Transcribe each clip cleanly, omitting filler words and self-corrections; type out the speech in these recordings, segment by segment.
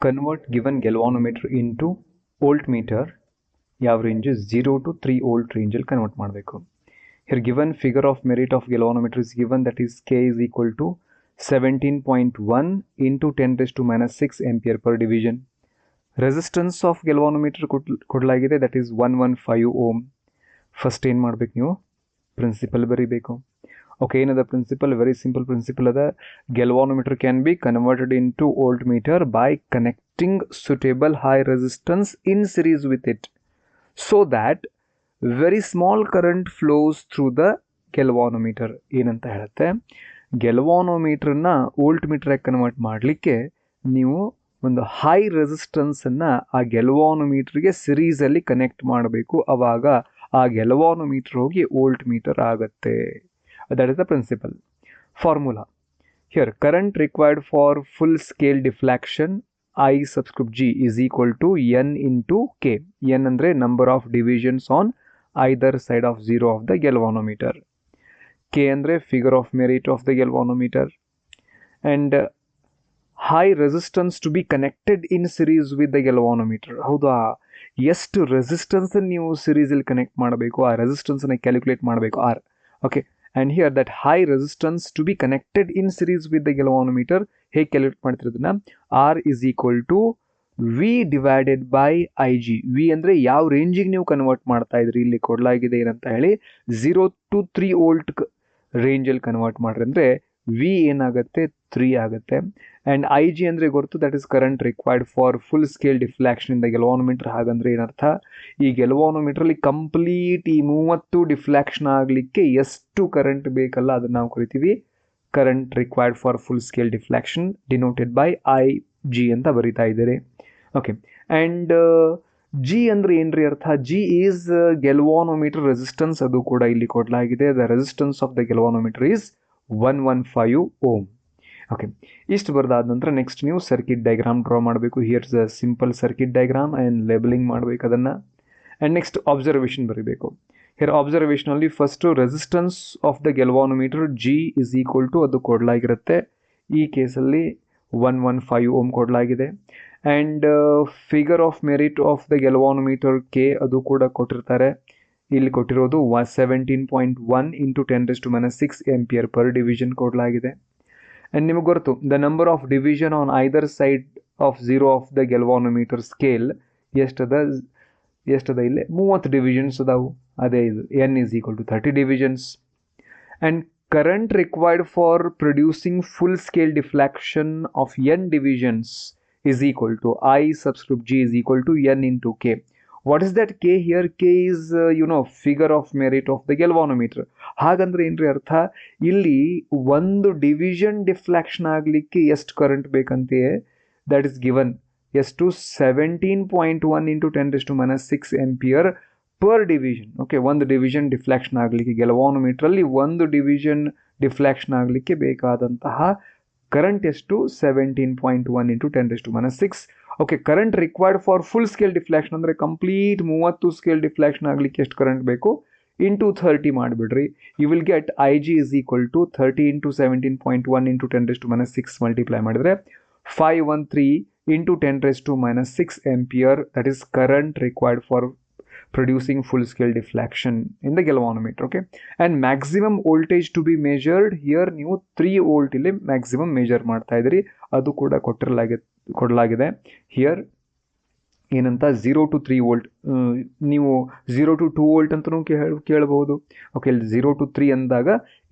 Convert given galvanometer into voltmeter. ಯಾವ range? 0 to 3 volt ರೇಂಜಲ್ಲಿ convert ಮಾಡಬೇಕು. Here given figure of merit of galvanometer is given, that is K is equal to 17.1 into 10 raised to minus 6 ampere per division. Resistance of galvanometer ಕೊಡಲಾಗಿದೆ, that is 115 ohm. First ಏನು ಮಾಡ್ಬೇಕು ನೀವು? Principal ಬರೀಬೇಕು. Okay, ಏನದ principal? Very simple principal ಅದ. galvanometer can be converted into voltmeter by connecting suitable high resistance in series with it, so that very small current flows through the galvanometer. ಏನಂತ ಹೇಳುತ್ತೆ, ಗೆಲ್ವಾನೋಮೀಟರ್ನ volt ಮೀಟರಾಗಿ convert ಮಾಡಲಿಕ್ಕೆ ನೀವು ಒಂದು high ರೆಸಿಸ್ಟೆನ್ಸನ್ನು ಆ ಗೆಲ್ವಾನೋಮೀಟರ್ಗೆ ಸಿರೀಸಲ್ಲಿ connect ಮಾಡಬೇಕು. ಆವಾಗ ಆ ಗೆಲ್ವಾನೋಮೀಟರ್ ಹೋಗಿ ವೋಲ್ಟ್ ಮೀಟರ್ ಆಗುತ್ತೆ. That is the principle. Formula here: current required for full scale deflection I subscript G is equal to N into K. N ಅಂದರೆ number of divisions on either side of 0 of the galvanometer. K ಅಂದರೆ figure of merit of the galvanometer. And high resistance to be connected in series with the galvanometer. ಹೌದಾ, ಎಷ್ಟು resistance ನೀವು ಸಿರೀಸಲ್ಲಿ connect ಮಾಡಬೇಕು, ಆ ರೆಸಿಸ್ಟೆನ್ಸನ್ನು calculate ಮಾಡಬೇಕು, R. Okay, and here that high resistance to be connected in series with the galvanometer, ಹೇಗೆ calculate ಮಾಡ್ತಿರೋದನ್ನ? R is equal to V divided by IG. V ಅಂದರೆ ಯಾವ ರೇಂಜಿಗೆ ನೀವು ಕನ್ವರ್ಟ್ ಮಾಡ್ತಾ ಇದ್ರಿ, ಇಲ್ಲಿ ಕೊಡಲಾಗಿದೆ ಏನಂತ ಹೇಳಿ 0 to 3 ವೋಲ್ಟ್ ರೇಂಜಲ್ಲಿ ಕನ್ವರ್ಟ್ ಮಾಡ್ರಿ ಅಂದರೆ V ಏನಾಗುತ್ತೆ? 3 ಆಗುತ್ತೆ. ಆ್ಯಂಡ್ ಐ ಜಿ ಅಂದರೆ ಗೊತ್ತು, that is current required for full scale deflection ಇಂದ ಗೆಲ್ವಾನೋಮೀಟರ್. ಹಾಗಂದ್ರೆ ಏನರ್ಥ? ಈ ಗೆಲ್ವಾನೋಮೀಟ್ರಲ್ಲಿ ಕಂಪ್ಲೀಟ್ ಈ 30 ಡಿಫ್ಲೆಕ್ಷನ್ ಆಗಲಿಕ್ಕೆ ಎಷ್ಟು ಕರೆಂಟ್ ಬೇಕಲ್ಲ, ಅದನ್ನು ನಾವು ಕರಿತೀವಿ current required for full scale deflection, denoted by I G ಅಂತ ಬರಿತಾ ಇದ್ದಾರೆ. ಓಕೆ, ಆ್ಯಂಡ್ ಜಿ ಅಂದರೆ ಏನ್ರಿ ಅರ್ಥ? ಜಿ ಈಸ್ ಗೆಲ್ವಾನೋಮೀಟರ್ ರೆಸಿಸ್ಟೆನ್ಸ್, ಅದು ಕೂಡ ಇಲ್ಲಿ ಕೊಡಲಾಗಿದೆ. The resistance of the galvanometer is 115 ohm. Okay, ಇಷ್ಟು ಬರೆದಾದ ನಂತರ ನೆಕ್ಸ್ಟ್ ನೀವು ಸರ್ಕಿಟ್ ಡಯಾಗ್ರಾಮ್ ಡ್ರಾ ಮಾಡಬೇಕು. Here's a simple circuit diagram and labelling ಮಾಡಬೇಕು ಅದನ್ನು. ಆ್ಯಂಡ್ ನೆಕ್ಸ್ಟ್ ಅಬ್ಸರ್ವೇಷನ್ ಬರೀಬೇಕು. ಹಿಯರ್ ಅಬ್ಸರ್ವೇಷನಲ್ಲಿ first resistance of the galvanometer G is equal to, ಅದು ಕೊಡಲಾಗಿರುತ್ತೆ. ಈ ಕೇಸಲ್ಲಿ 115 ಓಮ್ ಕೊಡಲಾಗಿದೆ. And figure of merit of the galvanometer K, ಅದು ಕೂಡ ಕೊಟ್ಟಿರ್ತಾರೆ. ಇಲ್ಲಿ ಕೊಟ್ಟಿರೋದು 17.1 into 10 raised to minus 6 ampere per division ಕೊಡಲಾಗಿದೆ. ಆ್ಯಂಡ್ ನಿಮಗೆ ಗೊತ್ತು, the number of division on either side of 0 of the galvanometer scale ಎಷ್ಟದ? ಇಲ್ಲಿ 30 ಡಿವಿಷನ್ಸ್ ಅದಾವು. ಅದೇ ಇದು N is equal to 30 divisions. And current required for producing full scale deflection of N divisions is equal to I subscript G is equal to N into K. What is that K here? K is figure of merit of the galvanometer. ಹಾಗಂದ್ರೆ ಏನ್ರಿ ಅರ್ಥ? ಇಲ್ಲಿ ಒಂದು division deflection ಆಗಲಿಕ್ಕೆ ಎಷ್ಟು current ಬೇಕಂತೆ? That is given ಎಷ್ಟು? 17.1 into 10 raised to minus 6 ampere per division. Okay, ಒಂದು ಡಿವಿಷನ್ ಡಿಫ್ಲೆಕ್ಷನ್ ಆಗಲಿಕ್ಕೆ ಗೆಲ್ವಾನೋಮೀಟ್ರಲ್ಲಿ ಒಂದು ಡಿವಿಷನ್ ಡಿಫ್ಲೆಕ್ಷನ್ ಆಗಲಿಕ್ಕೆ ಬೇಕಾದಂತಹ ಕರೆಂಟ್ ಎಷ್ಟು? 17.1 into 10 raised to minus 6. Okay, current required for full scale deflection ಅಂದರೆ ಕಂಪ್ಲೀಟ್ 30 ಸ್ಕೇಲ್ ಡಿಫ್ಲೆಕ್ಷನ್ ಆಗಲಿಕ್ಕೆ ಎಷ್ಟು ಕರೆಂಟ್ ಬೇಕು? ಇಂಟು 30 ಮಾಡಿಬಿಡ್ರಿ. You will get I G is equal to 30 into 17.1 into 10 raised to minus 6 multiply ಮಾಡಿದರೆ 513 into 10 raised to minus 6 ampere. That is current required for producing full scale deflection in the galvanometer. Okay, and maximum voltage to be measured here, ನೀವು 3 volt ಇಲ್ಲಿ maximum measure ಮಾಡ್ತಾ ಇದ್ರಿ, ಅದು ಕೂಡ ಕೊಡಲಾಗಿದೆ. Here ಏನಂತ? 0 to 3 volt. ನೀವು 0 to 2 volt ಅಂತಲೂ ಕೇಳಬಹುದು. ಓಕೆ, ಇಲ್ಲಿ 0 to 3 ಅಂದಾಗ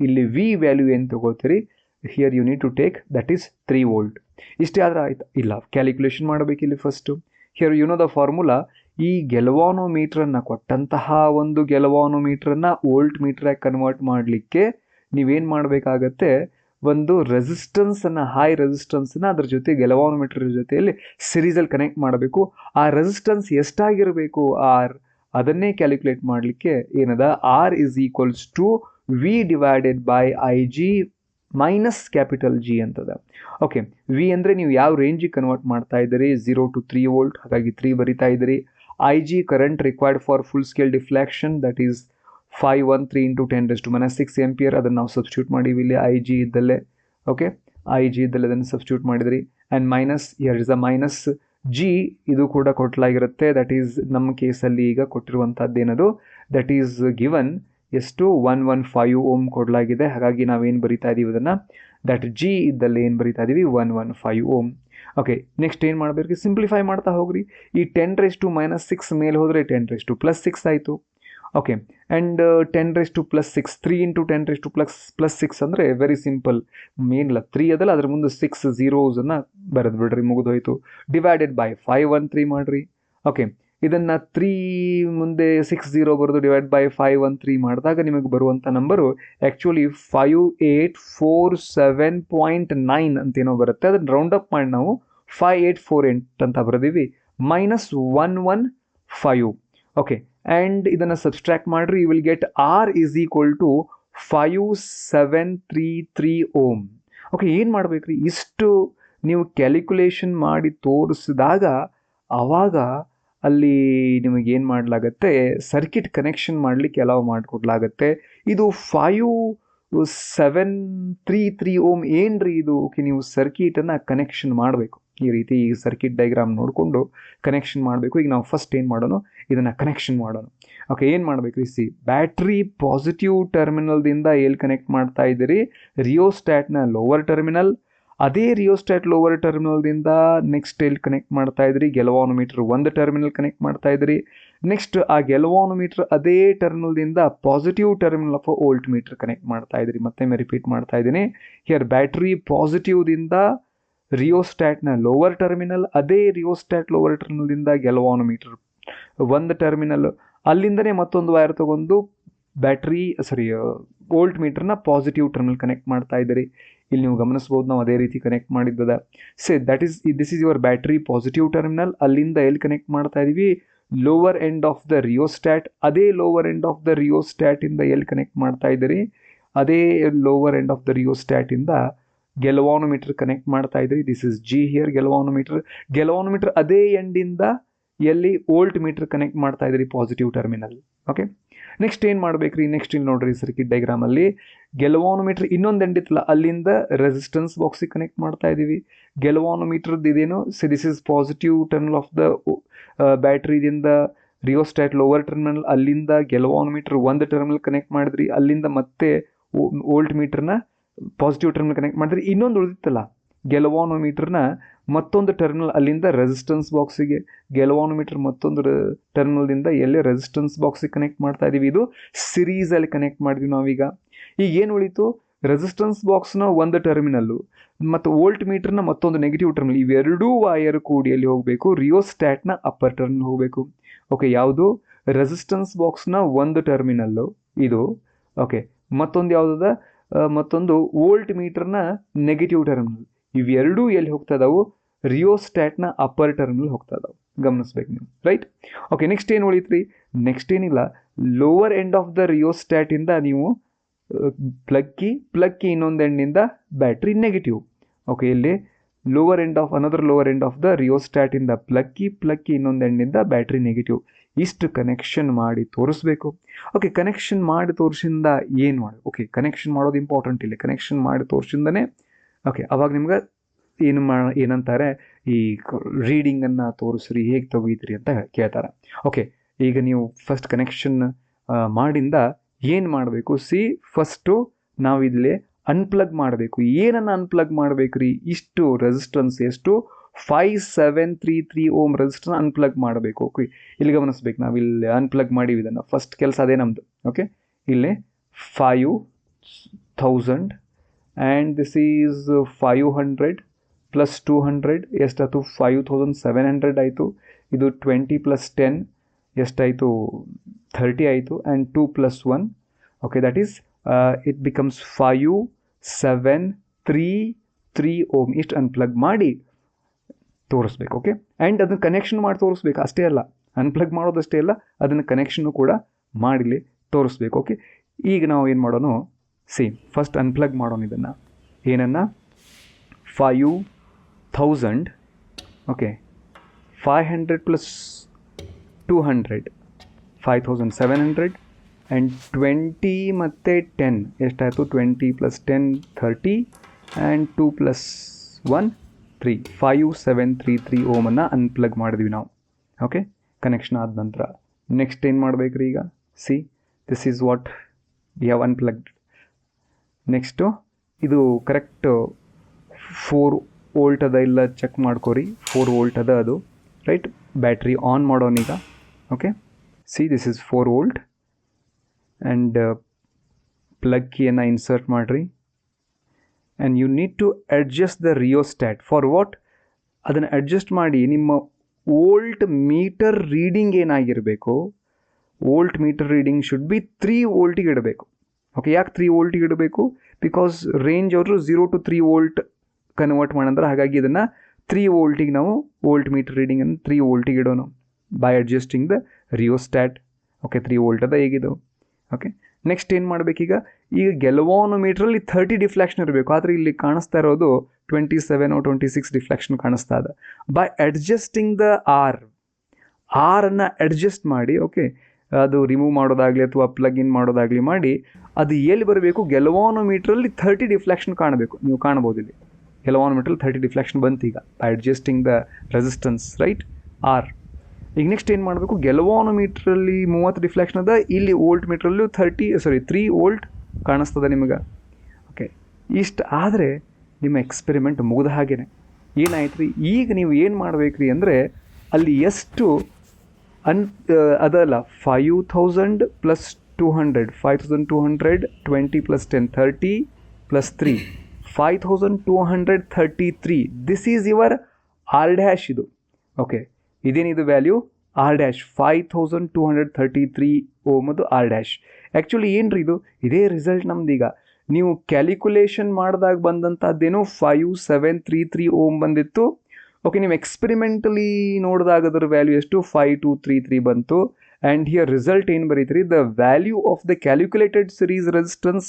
ಇಲ್ಲಿ ವಿ ವ್ಯಾಲ್ಯೂ ಏನು ತಗೋತೀರಿ? Here you need to take that is 3 volt. ಇಷ್ಟೇ ಆದ್ರೆ ಆಯ್ತು? ಇಲ್ಲ, ಕ್ಯಾಲ್ಕುಲೇಷನ್ ಮಾಡಬೇಕು ಇಲ್ಲಿ ಫಸ್ಟು. Here the formula. ಈ ಗೆಲ್ವಾನೋಮೀಟ್ರನ್ನು ಕೊಟ್ಟಂತಹ ಒಂದು ಗೆಲ್ವಾನೋಮೀಟ್ರನ್ನು ವೋಲ್ಟ್ ಮೀಟ್ರಾಗಿ ಕನ್ವರ್ಟ್ ಮಾಡಲಿಕ್ಕೆ ನೀವೇನು ಮಾಡಬೇಕಾಗತ್ತೆ? ಒಂದು ರೆಸಿಸ್ಟೆನ್ಸನ್ನು, ಹೈ ರೆಸಿಸ್ಟೆನ್ಸನ್ನು ಅದ್ರ ಜೊತೆ ಗೆಲ್ವಾನೋಮೀಟರ್ ಜೊತೆಯಲ್ಲಿ ಸಿರೀಸಲ್ಲಿ ಕನೆಕ್ಟ್ ಮಾಡಬೇಕು. ಆ ರೆಸಿಸ್ಟೆನ್ಸ್ ಎಷ್ಟಾಗಿರಬೇಕು? ಆರ್. ಅದನ್ನೇ ಕ್ಯಾಲ್ಕುಲೇಟ್ ಮಾಡಲಿಕ್ಕೆ ಏನದ? R is equals to V divided by I G minus capital G ಅಂತದ. ಓಕೆ, ವಿ ಅಂದರೆ ನೀವು ಯಾವ ರೇಂಜಿಗೆ ಕನ್ವರ್ಟ್ ಮಾಡ್ತಾ ಇದ್ದೀರಿ? 0 to 3 ವೋಲ್ಟ್, ಹಾಗಾಗಿ 3 ಬರಿತಾ ಇದ್ದೀರಿ. I G current required for full scale deflection, that is 513 into 10 raised to minus 6 ampere. ಅದನ್ನು ನಾವು ಸಬ್ಸ್ಟಿಟ್ಯೂಟ್ ಮಾಡಿವಿ ಇಲ್ಲಿ ಐ ಜಿ ಇದ್ದಲ್ಲೇ. ಓಕೆ, ಐ ಜಿ ಇದ್ದಲ್ಲೇ ಅದನ್ನು ಸಬ್ಸ್ಟಿಟ್ಯೂಟ್ ಮಾಡಿದ್ರಿ. And minus here is a minus G, ಇದು ಕೂಡ ಕೊಟ್ಟಲಾಗಿರುತ್ತೆ. ದಟ್ ಈಸ್ ನಮ್ಮ ಕೇಸಲ್ಲಿ ಈಗ ಕೊಟ್ಟಿರುವಂಥದ್ದು ಏನದು, ದಟ್ ಈಸ್ ಗಿವನ್ ಎಷ್ಟು 115 ಓಮ್ ಕೊಡಲಾಗಿದೆ. ಹಾಗಾಗಿ ನಾವೇನು ಬರಿತಾ ಇದ್ದೀವಿ ಅದನ್ನು, ದಟ್ ಜಿ ಇದ್ದಲ್ಲಿ ಏನು ಬರಿತಾ ಇದ್ದೀವಿ 115 ಓಮ್. ಓಕೆ, ನೆಕ್ಸ್ಟ್ ಏನು ಮಾಡಬೇಕು, ಸಿಂಪ್ಲಿಫೈ ಮಾಡ್ತಾ ಹೋಗ್ರಿ. ಈ 10⁻⁻6 ಮೇಲೆ ಹೋದರೆ 10⁻+6 ಆಯಿತು. ಓಕೆ, ಆ್ಯಂಡ್ 10⁻+6 3 × 10⁻+6 ಅಂದರೆ ವೆರಿ ಸಿಂಪಲ್, ಮೇನಿಲ್ಲ 3 ಅದಲ್ಲ, ಅದ್ರ ಮುಂದೆ 6 zeros ಬರೆದು ಬಿಡ್ರಿ, ಮುಗಿದೋಯ್ತು. ಡಿವೈಡೆಡ್ ಬೈ 513 ಮಾಡಿರಿ. ಓಕೆ, ಇದನ್ನು 3 ಮುಂದೆ 6 0 ಬರೆದು ಡಿವೈಡ್ ಬೈ 513 ಮಾಡಿದಾಗ ನಿಮಗೆ ಬರುವಂಥ ನಂಬರು ಆ್ಯಕ್ಚುಲಿ 5847.9 ಅಂತೇನೋ ಬರುತ್ತೆ. ಅದನ್ನು ರೌಂಡ್ ಅಪ್ ಮಾಡಿ ನಾವು 5848 ಅಂತ ಬರೆದೀವಿ, -115. ಓಕೆ, ಆ್ಯಂಡ್ ಇದನ್ನು ಸಬ್ಸ್ಟ್ರಾಕ್ಟ್ ಮಾಡಿರಿ. You will get R is equal to 5733 ohm. Okay, ಏನು ಮಾಡಬೇಕ್ರಿ, ಇಷ್ಟು ನೀವು ಕ್ಯಾಲ್ಕುಲೇಷನ್ ಮಾಡಿ ತೋರಿಸಿದಾಗ ಆವಾಗ ಅಲ್ಲಿ ನಿಮಗೇನು ಮಾಡಲಾಗತ್ತೆ, ಸರ್ಕಿಟ್ ಕನೆಕ್ಷನ್ ಮಾಡಲಿಕ್ಕೆ ಅಲೌ ಮಾಡಿಕೊಡ್ಲಾಗತ್ತೆ. ಇದು 5733 ಓಮ್ ಏನ್ರಿ ಇದು? ಓಕೆ, ನೀವು ಸರ್ಕಿಟನ್ನು ಕನೆಕ್ಷನ್ ಮಾಡಬೇಕು. ಈ ರೀತಿ ಈ ಸರ್ಕಿಟ್ ಡೈಗ್ರಾಮ್ ನೋಡಿಕೊಂಡು ಕನೆಕ್ಷನ್ ಮಾಡಬೇಕು. ಈಗ ನಾವು ಫಸ್ಟ್ ಏನು ಮಾಡೋಣ, ಇದನ್ನು ಕನೆಕ್ಷನ್ ಮಾಡೋಣ. ಓಕೆ, ಏನು ಮಾಡಬೇಕು ಸಿ, ಬ್ಯಾಟ್ರಿ ಪಾಸಿಟಿವ್ ಟರ್ಮಿನಲ್ದಿಂದ ಎಲ್ಲಿ ಕನೆಕ್ಟ್ ಮಾಡ್ತಾ ಇದ್ದೀರಿ, ರಿಯೋಸ್ಟ್ಯಾಟ್ನ ಲೋವರ್ ಟರ್ಮಿನಲ್. ಅದೇ ರಿಯೋಸ್ಟ್ಯಾಟ್ ಲೋವರ್ ಟರ್ಮಿನಲ್ದಿಂದ ನೆಕ್ಸ್ಟ್ ಎಲ್ಲಿ ಕನೆಕ್ಟ್ ಮಾಡ್ತಾ ಇದ್ರಿ, ಗೆಲವಾನೋಮೀಟರ್ ಒಂದು ಟರ್ಮಿನಲ್ ಕನೆಕ್ಟ್ ಮಾಡ್ತಾ ಇದ್ರಿ. ನೆಕ್ಸ್ಟ್ ಆ ಗೆಲವಾನೋಮೀಟರ್ ಅದೇ ಟರ್ಮಿನಲ್ದಿಂದ positive terminal of voltmeter connect ಮಾಡ್ತಾ ಇದ್ರಿ. ಮತ್ತೆ ರಿಪೀಟ್ ಮಾಡ್ತಾ ಇದ್ದೀನಿ, ಹಿಯರ್ ಬ್ಯಾಟ್ರಿ ಪಾಸಿಟಿವ್ದಿಂದ ರಿಯೋಸ್ಟ್ಯಾಟ್ನ ಲೋವರ್ ಟರ್ಮಿನಲ್, ಅದೇ ರಿಯೋಸ್ಟ್ಯಾಟ್ ಲೋವರ್ ಟರ್ಮಿನಲ್ದಿಂದ ಗೆಲವಾನೋಮೀಟರ್ ಒಂದು ಟರ್ಮಿನಲ್, ಅಲ್ಲಿಂದನೇ ಮತ್ತೊಂದು ವೈರ್ ತಗೊಂಡು ವೋಲ್ಟ್ ಮೀಟರ್ನ ಪಾಸಿಟಿವ್ ಟರ್ಮಿನಲ್ ಕನೆಕ್ಟ್ ಮಾಡ್ತಾ ಇದ್ದೀರಿ. ಇಲ್ಲಿ ನೀವು ಗಮನಿಸ್ಬೋದು, ನಾವು ಅದೇ ರೀತಿ ಕನೆಕ್ಟ್ ಮಾಡಿದ್ದದ. This is your battery positive terminal. ಅಲ್ಲಿಂದ ಎಲ್ಲಿ ಕನೆಕ್ಟ್ ಮಾಡ್ತಾ ಇದೀವಿ, lower end of the rheostat. ಅದೇ ಲೋವರ್ ಎಂಡ್ ಆಫ್ ದ ರಿಯೋಸ್ಟ್ಯಾಟಿಂದ ಎಲ್ಲಿ ಕನೆಕ್ಟ್ ಮಾಡ್ತಾ ಇದ್ದೀರಿ, ಅದೇ ಲೋವರ್ ಎಂಡ್ ಆಫ್ ದ ರಿಯೋಸ್ಟ್ಯಾಟಿಂದ ಗೆಲವಾನೋಮೀಟರ್ ಕನೆಕ್ಟ್ ಮಾಡ್ತಾ ಇದ್ದೀರಿ. This is G here galvanometer ಅದೇ ಎಂಡಿಂದ ಎಲ್ಲಿ ವೋಲ್ಟ್ ಮೀಟರ್ ಕನೆಕ್ಟ್ ಮಾಡ್ತಾ ಇದ್ದೀರಿ, ಪಾಸಿಟಿವ್ ಟರ್ಮಿನಲ್. ಓಕೆ, ನೆಕ್ಸ್ಟ್ ಏನು ಮಾಡಬೇಕ್ರಿ, ನೆಕ್ಸ್ಟ್ ಇಲ್ಲಿ ನೋಡ್ರಿ ಸರ್ಕಿಟ್ ಡೈಗ್ರಾಮಲ್ಲಿ ಗೆಲವಾನೋಮೀಟರ್ ಇನ್ನೊಂದು ಎಂಡ್ ಇತ್ತಲ್ಲ, ಅಲ್ಲಿಂದ ರೆಸಿಸ್ಟೆನ್ಸ್ ಬಾಕ್ಸಿಗೆ ಕನೆಕ್ಟ್ ಮಾಡ್ತಾ ಇದ್ದೀವಿ. ಗೆಲವಾನೋಮೀಟರ್ದು ಇದೇನು, this is positive terminal of the ಬ್ಯಾಟ್ರಿದಿಂದ ರಿಯೋಸ್ಟ್ಯಾಟ್ ಲೋವರ್ ಟರ್ಮಿನಲ್, ಅಲ್ಲಿಂದ ಗೆಲವಾನೋಮೀಟರ್ ಒಂದು ಟರ್ಮಿನಲ್ ಕನೆಕ್ಟ್ ಮಾಡಿದ್ರಿ, ಅಲ್ಲಿಂದ ಮತ್ತೆ ವೋಲ್ಟ್ ಮೀಟರ್ನ ಪಾಸಿಟಿವ್ ಟರ್ಮಿನಲ್ ಕನೆಕ್ಟ್ ಮಾಡಿದ್ರಿ. ಇನ್ನೊಂದು ಉಳಿದಿತ್ತಲ್ಲ ಗೆಲವಾನೋಮೀಟರ್ನ ಮತ್ತೊಂದು ಟರ್ಮಿನಲ್, ಅಲ್ಲಿಂದ ರೆಸಿಸ್ಟೆನ್ಸ್ ಬಾಕ್ಸಿಗೆ, ಗೆಲವಾನೋಮೀಟರ್ ಮತ್ತೊಂದು ಟರ್ಮಿನಲ್ದಿಂದ ಎಲ್ಲಿ ರೆಸಿಸ್ಟೆನ್ಸ್ ಬಾಕ್ಸಿಗೆ ಕನೆಕ್ಟ್ ಮಾಡ್ತಾ ಇದ್ದೀವಿ. ಇದು ಸಿರೀಸಲ್ಲಿ ಕನೆಕ್ಟ್ ಮಾಡಿದ್ವಿ ನಾವೀಗ. ಈಗ ಏನು ಉಳಿತು, ರೆಸಿಸ್ಟೆನ್ಸ್ ಬಾಕ್ಸ್ನ ಒಂದು ಟರ್ಮಿನಲ್ಲು ಮತ್ತು ವೋಲ್ಟ್ ಮೀಟರ್ನ ಮತ್ತೊಂದು ನೆಗೆಟಿವ್ ಟರ್ಮಿನಲ್, ಇವೆರಡೂ ವೈರ್ ಕೂಡಿ ಎಲ್ಲಿ ಹೋಗಬೇಕು, ರಿಯೋಸ್ಟ್ಯಾಟ್ನ ಅಪ್ಪರ್ ಟರ್ಮಿನಲ್ ಹೋಗಬೇಕು. ಓಕೆ, ಯಾವುದು, ರೆಸಿಸ್ಟೆನ್ಸ್ ಬಾಕ್ಸ್ನ ಒಂದು ಟರ್ಮಿನಲ್ಲು ಇದು. ಓಕೆ, ಮತ್ತೊಂದು ಯಾವುದದ, ಮತ್ತೊಂದು ವೋಲ್ಟ್ ಮೀಟರ್ನ ನೆಗೆಟಿವ್ ಟರ್ಮಿನಲ್. ಇವೆರಡೂ ಎಲ್ಲಿ ಹೋಗ್ತಾ ಇದಾವು, ರಿಯೋಸ್ಟ್ಯಾಟ್ನ ಅಪ್ಪರ್ ಟರ್ಮಿನಲ್ ಹೋಗ್ತಾ ಇದಾವೆ. ಗಮನಿಸ್ಬೇಕು ನೀವು, ರೈಟ್. ಓಕೆ, ನೆಕ್ಸ್ಟ್ ಏನು ಉಳಿತ್ರಿ, ನೆಕ್ಸ್ಟ್ ಏನಿಲ್ಲ, ಲೋವರ್ ಎಂಡ್ ಆಫ್ ದ ರಿಯೋಸ್ಟ್ಯಾಟಿಂದ ನೀವು ಪ್ಲಕ್ಕಿ ಇನ್ನೊಂದು ಎಂಡಿಂದ ಬ್ಯಾಟ್ರಿ ನೆಗೆಟಿವ್. ಓಕೆ, ಇಲ್ಲಿ ಲೋವರ್ ಎಂಡ್ ಆಫ್ ದ ರಿಯೋಸ್ಟ್ಯಾಟಿಂದ ಪ್ಲಕ್ಕಿ ಇನ್ನೊಂದು ಎಂಡಿಂದ ಬ್ಯಾಟ್ರಿ ನೆಗೆಟಿವ್. ಇಷ್ಟು ಕನೆಕ್ಷನ್ ಮಾಡಿ ತೋರಿಸ್ಬೇಕು. ಓಕೆ, ಕನೆಕ್ಷನ್ ಮಾಡಿ ತೋರಿಸಿಂದ ಏನು ಮಾಡಿ, ಓಕೆ ಕನೆಕ್ಷನ್ ಮಾಡೋದು ಇಂಪಾರ್ಟೆಂಟ್. ಇಲ್ಲಿ ಕನೆಕ್ಷನ್ ಮಾಡಿ ತೋರಿಸಿಂದನೇ ಓಕೆ ಅವಾಗ ನಿಮ್ಗೆ ಏನಂತಾರೆ, ಈ ರೀಡಿಂಗನ್ನು ತೋರಿಸ್ರಿ, ಹೇಗೆ ತೆಗೀತೀರಿ ಅಂತ ಕೇಳ್ತಾರೆ. ಓಕೆ, ಈಗ ನೀವು ಫಸ್ಟ್ ಕನೆಕ್ಷನ್ ಮಾಡಿಂದ ಏನು ಮಾಡಬೇಕು, ಫಸ್ಟು ನಾವಿಲ್ಲಿ ಅನ್ಪ್ಲಗ್ ಮಾಡಬೇಕು. ಏನನ್ನು ಅನ್ಪ್ಲಗ್ ಮಾಡಬೇಕು ರೀ, ಇಷ್ಟು ರೆಸಿಸ್ಟೆನ್ಸ್ ಎಷ್ಟು 5733 ಓಮ್ ರೆಸಿಸ್ಟೆನ್ಸ್ ಅನ್ಪ್ಲಗ್ ಮಾಡಬೇಕು. ಓಕೆ, ಇಲ್ಲಿ ಗಮನಿಸ್ಬೇಕು, ನಾವಿಲ್ಲಿ ಅನ್ಪ್ಲಗ್ ಮಾಡಿವಿ ಇದನ್ನು. ಫಸ್ಟ್ ಕೆಲಸ ಅದೇ ನಮ್ಮದು. ಓಕೆ, ಇಲ್ಲಿ 5000 ಆ್ಯಂಡ್ ದಿಸ್ ಈಸ್ 500 ಪ್ಲಸ್ 200 ಎಷ್ಟಾಯಿತು, 5700 ಆಯಿತು. ಇದು 20 + 10 ಎಷ್ಟಾಯಿತು, 30 ಆಯಿತು. And 2 + 1 okay, that is it becomes 5733 ohm. ಇಷ್ಟು ಅನ್ಪ್ಲಗ್ ಮಾಡಿ ತೋರಿಸ್ಬೇಕು. ಓಕೆ, ಆ್ಯಂಡ್ ಅದನ್ನು ಕನೆಕ್ಷನ್ ಮಾಡಿ ತೋರಿಸ್ಬೇಕು. ಅಷ್ಟೇ ಅಲ್ಲ, ಅನ್ಪ್ಲಗ್ ಮಾಡೋದಷ್ಟೇ ಅಲ್ಲ, ಅದನ್ನು ಕನೆಕ್ಷನ್ನು ಕೂಡ ಮಾಡಿಲಿ ತೋರಿಸ್ಬೇಕು. ಓಕೆ, ಈಗ ನಾವು ಏನು ಮಾಡೋಣ, ಫಸ್ಟ್ ಅನ್ಪ್ಲಗ್ ಮಾಡೋಣ ಇದನ್ನು. ಏನನ್ನು, 5000 ಓಕೆ, 500 + 200 5700 ಆ್ಯಂಡ್ 20 ಮತ್ತು 10 ಎಷ್ಟಾಯಿತು, 20 + 10 30 ಆ್ಯಂಡ್ 2 + 1 3 5733 ಓಮನ್ನು ಅನ್ಪ್ಲಗ್ ಮಾಡಿದ್ವಿ ನಾವು. ಓಕೆ, ಕನೆಕ್ಷನ್ ಆದ ನಂತರ ನೆಕ್ಸ್ಟ್ ಏನು ಮಾಡಬೇಕ್ರಿ ಈಗ? See, this is what we have unplugged. Next ಇದು ಕರೆಕ್ಟ್ 4 ವೋಲ್ಟ್ ಅದ ಇಲ್ಲ ಚೆಕ್ ಮಾಡ್ಕೊರಿ. 4 ವೋಲ್ಟ್ ಅದ ಅದು, ರೈಟ್? ಬ್ಯಾಟ್ರಿ ಆನ್ ಮಾಡೋನೀಗ. Okay, see, this is 4 volt and plug ಕೀಯನ್ನು ಇನ್ಸರ್ಟ್ ಮಾಡಿರಿ. And you need to adjust the rheostat. For what? ಅದನ್ನು ಅಡ್ಜಸ್ಟ್ ಮಾಡಿ ನಿಮ್ಮ ವೋಲ್ಟ್ ಮೀಟರ್ ರೀಡಿಂಗ್ ಏನಾಗಿರಬೇಕು, voltmeter reading should be 3 ವೋಲ್ಟಿಗೆ ಇಡಬೇಕು. ಓಕೆ, ಯಾಕೆ 3 ವೋಲ್ಟಿಗೆ ಇಡಬೇಕು? ಬಿಕಾಸ್ ರೇಂಜ್ ಅವರು 0 to 3 ವೋಲ್ಟ್ ಕನ್ವರ್ಟ್ ಮಾಡಂದ್ರೆ, ಹಾಗಾಗಿ ಇದನ್ನು 3 ವೋಲ್ಟಿಗೆ ನಾವು ವೋಲ್ಟ್ ಮೀಟರ್ ರೀಡಿಂಗನ್ನು 3 ವೋಲ್ಟಿಗೆ ಇಡೋಣ by adjusting the rheostat. Okay, 3 volt ಅದ ಹೇಗಿದು. ಓಕೆ, ನೆಕ್ಸ್ಟ್ ಏನು ಮಾಡಬೇಕೀಗ? ಈಗ ಗೆಲ್ವಾನೋಮೀಟ್ರಲ್ಲಿ 30 ಡಿಫ್ಲೆಕ್ಷನ್ ಇರಬೇಕು, ಆದರೆ ಇಲ್ಲಿ ಕಾಣಿಸ್ತಾ ಇರೋದು 27 or 26 ಡಿಫ್ಲೆಕ್ಷನ್ ಕಾಣಿಸ್ತಾ ಇದೆ. ಬೈ ಅಡ್ಜಸ್ಟಿಂಗ್ ದ ಆರನ್ನು ಅಡ್ಜಸ್ಟ್ ಮಾಡಿ, ಓಕೆ, ಅದು ರಿಮೂವ್ ಮಾಡೋದಾಗಲಿ ಅಥವಾ ಪ್ಲಗ್ ಇನ್ ಮಾಡೋದಾಗಲಿ ಮಾಡಿ, ಅದು ಎಲ್ಲಿ ಬರಬೇಕು? ಗೆಲ್ವಾನೋಮೀಟ್ರಲ್ಲಿ 30 ಡಿಫ್ಲೆಕ್ಷನ್ ಕಾಣಬೇಕು. ನೀವು ಕಾಣ್ಬೋದು ಇಲ್ಲಿ ಗೆಲ್ವಾನೋಮೀಟ್ರಲ್ಲಿ 30 ಡಿಫ್ಲೆಕ್ಷನ್ ಬಂತು ಈಗ by adjusting the resistance, right? R. ಈಗ ನೆಕ್ಸ್ಟ್ ಏನು ಮಾಡಬೇಕು? ಗೆಲ್ವಾನೋಮೀಟ್ರಲ್ಲಿ 30 ಡಿಫ್ಲೆಕ್ಷನ್ ಅದ, ಇಲ್ಲಿ ವೋಲ್ಟ್ ಮೀಟ್ರಲ್ಲೂ 3 ವೋಲ್ಟ್ ಕಾಣಿಸ್ತದೆ ನಿಮಗೆ. ಓಕೆ, ಇಷ್ಟು ಆದರೆ ನಿಮ್ಮ ಎಕ್ಸ್ಪೆರಿಮೆಂಟ್ ಮುಗಿದ ಹಾಗೇ. ಏನಾಯ್ತು ರೀ? ಈಗ ನೀವು ಏನು ಮಾಡಬೇಕ್ರಿ ಅಂದರೆ, ಅಲ್ಲಿ ಎಷ್ಟು ಅದಲ್ಲ, 5000 + 200, 5200, 20 + 10, 30 + 3, 5233. This is your R dash. ಇದು ಓಕೆ, ಇದೇನಿದು ವ್ಯಾಲ್ಯೂ? ಆರ್ ಡ್ಯಾಶ್ 5233 ಓಮದು ಆರ್ ಡ್ಯಾಶ್. ಆ್ಯಕ್ಚುಲಿ ಏನು ರೀ ಇದು? ಇದೇ ರಿಸಲ್ಟ್ ನಮ್ದೀಗ. ನೀವು ಕ್ಯಾಲ್ಕುಲೇಷನ್ ಮಾಡಿದಾಗ ಬಂದಂಥದ್ದೇನು 5733 ಓಮ್ ಬಂದಿತ್ತು. ಓಕೆ, ನೀವು ಎಕ್ಸ್ಪೆರಿಮೆಂಟಲಿ ನೋಡಿದಾಗ ಅದರ ವ್ಯಾಲ್ಯೂ ಎಷ್ಟು? 5233 ಬಂತು. ಆ್ಯಂಡ್ ಹಿಯರ್ ರಿಸಲ್ಟ್ ಏನು ಬರೀತೀರಿ? The value of the calculated series resistance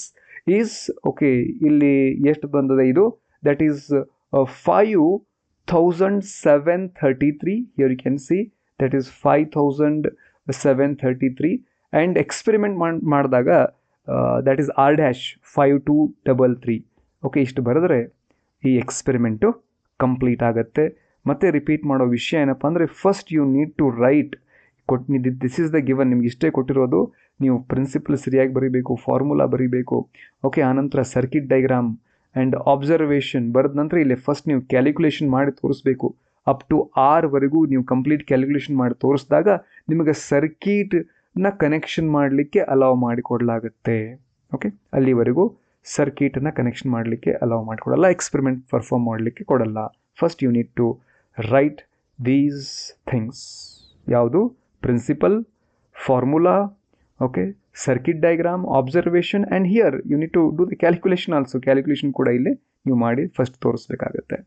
is, okay, ಇಲ್ಲಿ ಎಷ್ಟು ಬಂದಿದೆ ಇದು? That is 5733. Here you can see that is 5733. And experiment ಮಾಡಿದಾಗ that is R dash 5233. Okay, ಇಷ್ಟು ಬರೆದ್ರೆ ಈ ಎಕ್ಸ್ಪೆರಿಮೆಂಟು ಕಂಪ್ಲೀಟ್ ಆಗುತ್ತೆ. ಮತ್ತೆ ರಿಪೀಟ್ ಮಾಡೋ ವಿಷಯ ಏನಪ್ಪ ಅಂದರೆ, first you need to write this is the given. ನಿಮ್ಗೆ ಇಷ್ಟೇ ಕೊಟ್ಟಿರೋದು, ನೀವು ಪ್ರಿನ್ಸಿಪಲ್ ಸರಿಯಾಗಿ ಬರೀಬೇಕು, ಫಾರ್ಮುಲಾ ಬರೀಬೇಕು. ಓಕೆ, ಆನಂತರ ಸರ್ಕಿಟ್ ಡೈಗ್ರಾಮ್ ಆ್ಯಂಡ್ ಅಬ್ಸರ್ವೇಷನ್ ಬರೆದ ನಂತರ ಇಲ್ಲಿ ಫಸ್ಟ್ ನೀವು ಕ್ಯಾಲ್ಕುಲೇಷನ್ ಮಾಡಿ ತೋರಿಸ್ಬೇಕು. ಅಪ್ ಟು ಆರ್ವರೆಗೂ ನೀವು ಕಂಪ್ಲೀಟ್ ಕ್ಯಾಲ್ಕುಲೇಷನ್ ಮಾಡಿ ತೋರಿಸಿದಾಗ ನಿಮಗೆ ಸರ್ಕಿಟ್ನ ಕನೆಕ್ಷನ್ ಮಾಡಲಿಕ್ಕೆ ಅಲೌ ಮಾಡಿಕೊಡಲಾಗುತ್ತೆ. ಓಕೆ, ಅಲ್ಲಿವರೆಗೂ ಸರ್ಕಿಟನ್ನು ಕನೆಕ್ಷನ್ ಮಾಡಲಿಕ್ಕೆ ಅಲೌ ಮಾಡಿಕೊಡಲ್ಲ, ಎಕ್ಸ್ಪೆರಿಮೆಂಟ್ ಪರ್ಫಾರ್ಮ್ ಮಾಡಲಿಕ್ಕೆ ಕೊಡಲ್ಲ. First you need to write these things. ಯಾವುದು? Principle, formula, okay, circuit diagram, observation, and here you need to do the calculation also. Calculation ಕೂಡ ಇಲ್ಲಿ ನೀವು ಮಾಡಿ ಫಸ್ಟ್ ತೋರಿಸ್ಬೇಕಾಗತ್ತೆ.